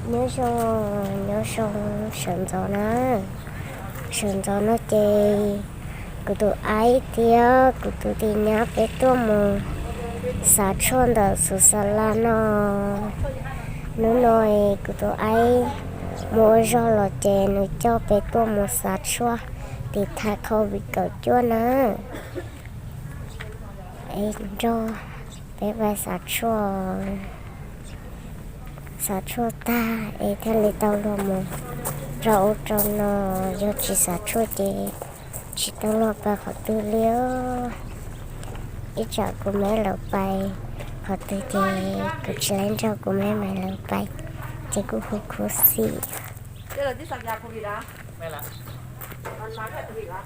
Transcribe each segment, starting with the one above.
nhớ xong sườn gió nó chơi của tụi ấy thì của tụi thì nhá bé tôi mà xả trôn đó số xả la nó nói của tụi ấy mua cho là chè nó cho bé tôi mà xả xóa thì thay khâu bị cởi chúa nữa ấy cho bé vai xả xóa ta ấy theo lấy tao luôn mà rau cho nó do chỉ xả xóa chỉ tao lo ba họ tư liêu ít chợ của mẹ lẩu bay họ tư thì cứ chỉ lên cho của mẹ lẩu bay chỉ cũng không có gì cái làที่สัญญาโควิดนะไม่ละมันมาแค่โควิดละ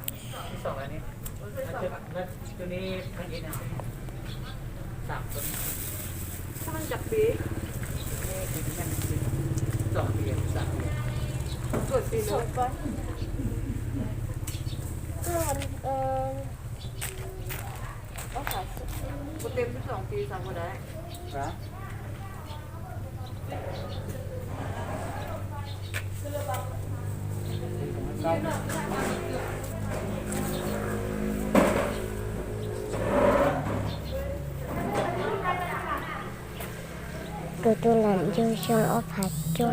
ที่สองอันนี้แล้วตัวนี้พันยินนะ3 คนถ้ามันจับปีนี่คือมัน2 ปี3 ปีเกิดปีเลยก็ขายกูเต็ม12 ปีสั่งมาได้ครับtụi tôi làm vô cho ốp hạt cho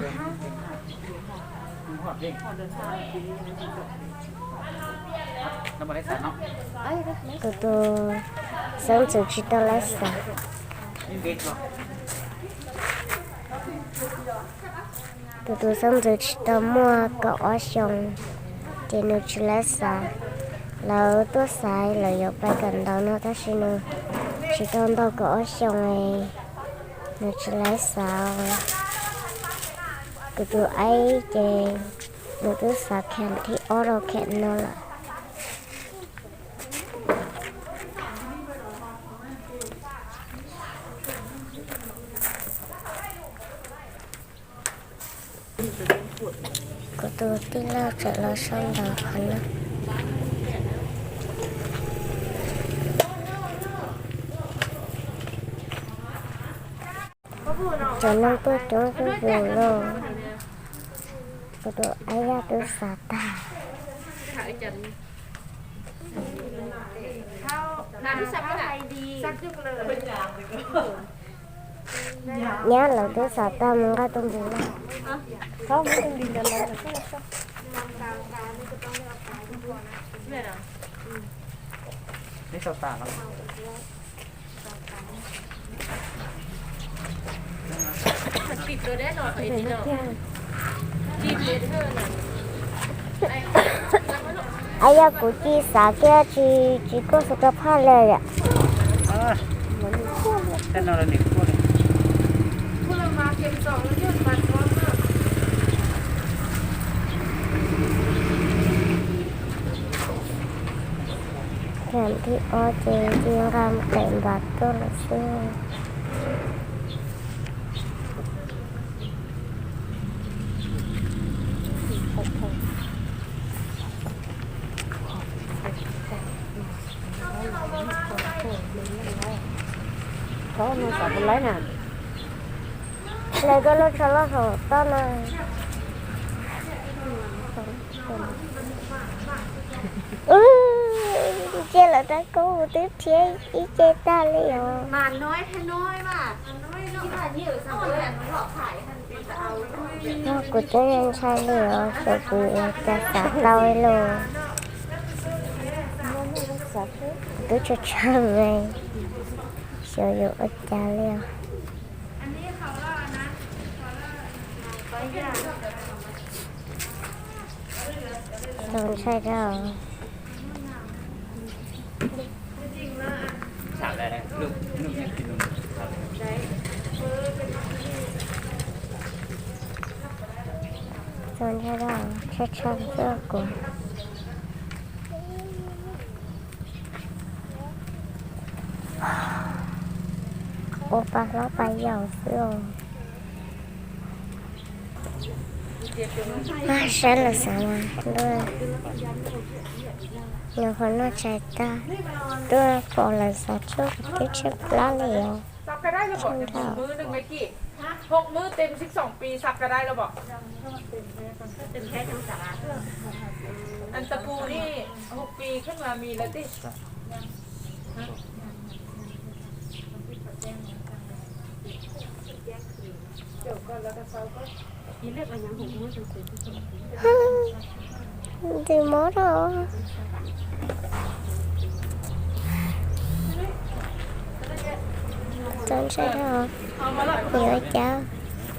tụi tôi sống từ khi tôi lấy sả tụi tôi sống từ khi tôi mua cỏ ở xong thì nó chỉ lấy sả là tôi xài là dọc bay gần đó nó ta xin nó chỉ tôi đâu cỏ ở xong này nó chỉ lấy sả tụi ấy thì tụi xả kèn thì ở đâu kèn nó là của tôi tin là trở lại xong đó hắn á cho nên tôi trốn cái vườn luôn của tôi ấy ra tôi xả ta nhớ là tôi xả ta mình ra trong vườn không không đi đâu làนี่สตาร์แล้วปิดตัวได้หน่อยไอ้นี่เนาะจีเมเทอร์น่ะai ra của chị xả kia chị có sự gặp hai lời ạ แต่นอนละ1 คน พูดมาเก็บ2แล้วยืดมันพร้อมมาก แถมที่ออเจริงรำเต็มบัตรตัวละเสื้อเขามาสอบเป็นไรน่ะ เลยก็รถชะลอของต้นเลยchơi là ta cố tiếp theo ý chơi ta liền มานน้อยให้น้อยมากน้อยที่ว่านี่สั่งไปแล้วมันหลอกขายทันเป็นจะเอา nó của tôi nên sai liền rồi bị ta xả tao luôn tôi cho chăng này sử dụng ít cha liền không sai đâu ถามได้เลยลูกยังกินนมkhông sai đâu chắc chắn rất của opa nó bay dầu xương sẽ là sao mà tôi nhiềuคนnó chạy ta tôi bỏ là sao trước cái chiếc lá liều จับไปได้เลยบอกมือหนึ่งไม่กี่ 6 มื้อเต็ม12 ปีซักก็ได้แล้วบอก เต็มแค่ทั้งสาระ อันตะปูนี่6 ปีขึ้นมามีแล้วติ อีเล็กอะไรยัง6 มื้อจนเต็ม thì mất rồi Sơn sẽ rồi เอามาละ Nhớ cháu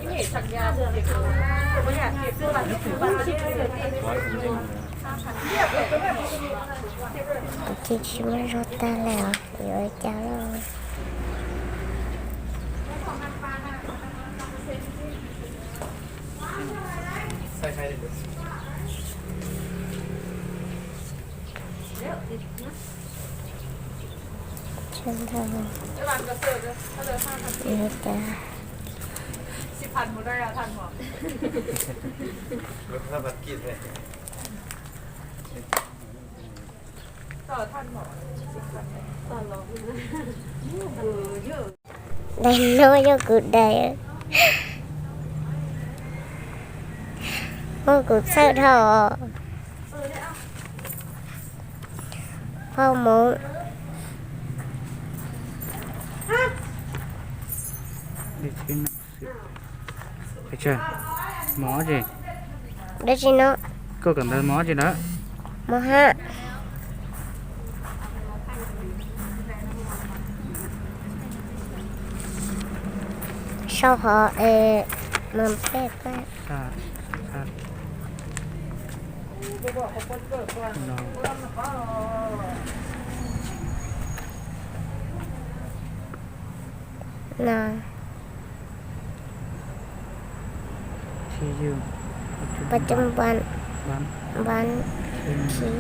นี่เห็นสัญญาเดือนเด็กผมอยากเก็บตัวบัตรที่บัตรที่เดือนที่ Chị chỉ mới rút ta lèo Nhớ cháu rồi ใส่ใส่เลย Chân thơ ไอ้บัตรกระเสือกเลยถ้าเดือน5,000 Nhớ cháu 10,000หมดได้อะทันหมอ รถถ้าบัตรกินเลย ต่อทันหมอ ตอนร้องนะเยอะ Đây nói cho cuộc đời Ôi cuộc sợ thọ Không muốn đi trên phải chưa mó gì Đây chị nó cô cần tới mó gì đó Mà ha Sao họ mầm phép quá xa xa ไปบอกเขาคนเกิดก่อน nó น่ะ chi dương ปัจจุบัน bán วัน trên ที่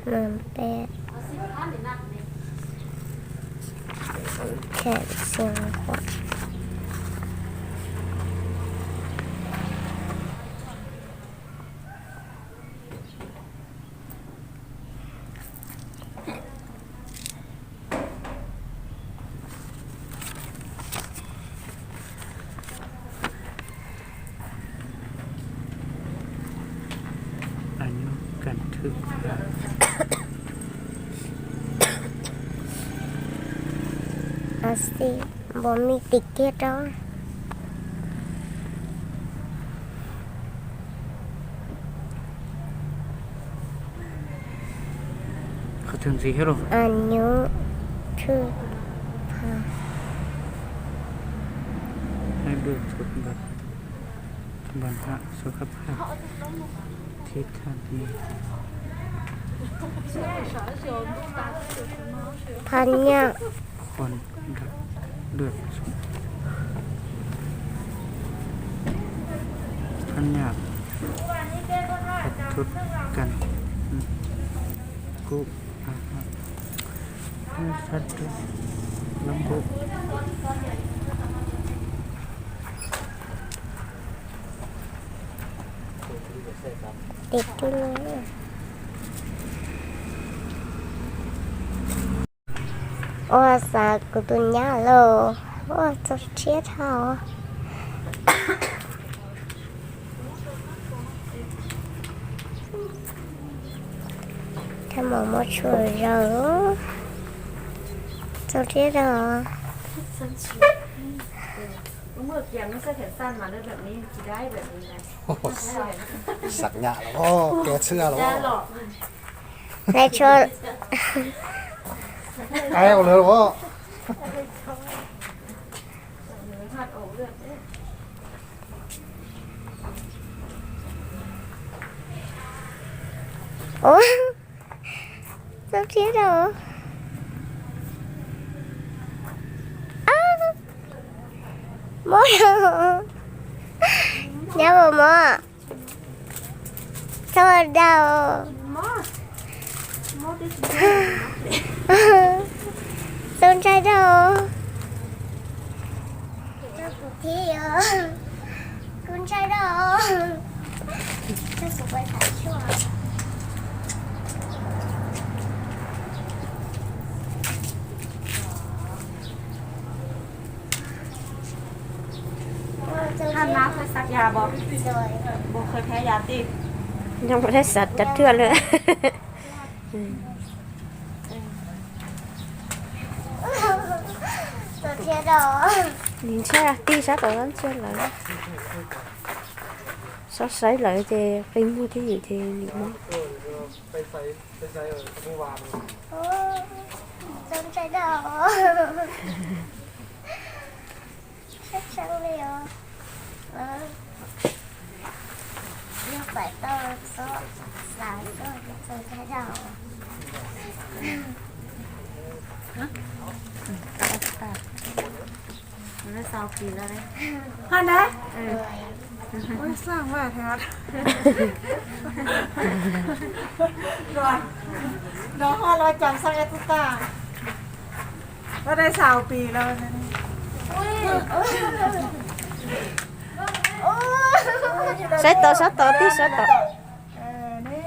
nằm bé kẹt xiềng quạt anh cần thức asíบ่มีติ๊กเก็ตแล้ว เขาถึงgì hết rồi อายุคือพา ให้ดูสุดแบบบันทะสุขภาพที่ท่านมี พันยา คนกับเลือดสูงท่านอยากทุดกันกูสัตว์ลำบุ ติดอยู่เลยโอ้สากุตุญญาโลโอ้จะเชียเท้าถ้าหมอมาช่วยเราจะเชียเรา เมื่อเกียงไม่ใช่แขนสั้นมาแล้วแบบนี้กี่ได้แบบนี้ไง สักหยะแล้วก็แกเชื่อแล้ว ได้หรอก ในช่วย ไอ้เอาเลยหรอว่า หัดออกเลือด โอ้จะเชียเราmốt nhớ bà mơ sao đâu con trai đâu con trai đâu sao sụp bay phải chưa ยาบอก โดย บอกเคยแพ้ยาติ ยังไม่ได้สัตว์จัดเทือนเลย ตัวเทียดอ nhìn xe đi sát ở lên xe lại sát sấy lại thì phim mua cái gì thì nhìn nó ไปใส่เมื่อวาน โอ้ต้นใช้ดอชักช่างเลยเหรอเลือกไปต้นโซ่สายต้นต้นใช้ดอ มันได้20 ปีแล้วเลย ฮะนะ โดย โอ้ยสร้างว่าแท้ดอนดอน500จำสักเอตุตาก็ได้20 ปีแล้วนะนี่ โอ้ sát tờ tí sát tờ นี่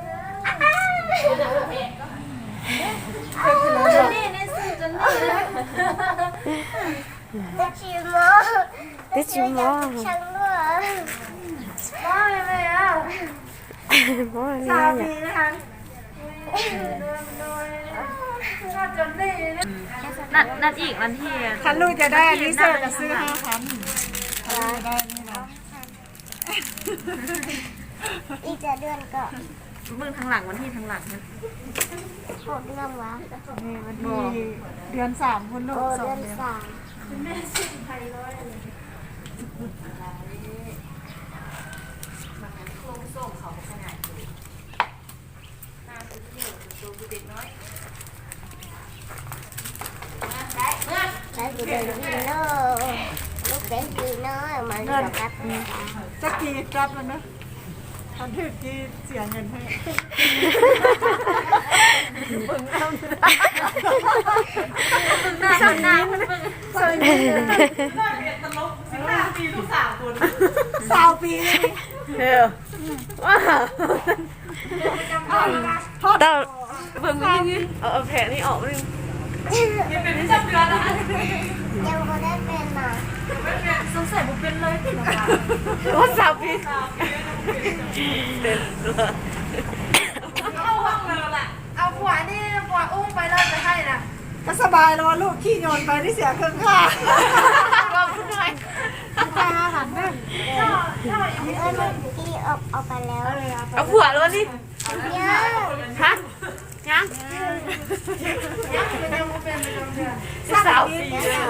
ตะชิมอ tí chim mó ช่างด้วย mó สาว này ปีนะคะ นัดอีกวันที่ คันลูกจะได้อันนี้เซอร์จะซื้อ5,000คันลูกจะได้นี่นะ อีกจะเดือนก็ มึงทางหลังวันที่ทางหลังนะ หกเดือนวะ นี่วันที่เดือน3คุณลู โอ้ ก เดือน 2 เดือน สาม ได้กูเดินกินเนอะลูกเด็กกินเนอะมาเรียนกับ จะกี่รับแล้วนะทันถือกี่เสียเงินให้ 20 ปีเลย tao vừa mới như ở thẻ đi ổ đi ยังไม่ได้เป็นอ่ะ สงสัยบุเป็นเลยติดหรอ có sao đi ก็สบายแล้วว่าลูกขี้โยนไปที่เสียเครื่องค่า ตาหันเด้อ ที่เอาไปแล้ว เอาผัวluôn đi ยัง hả nhá สาวปี sao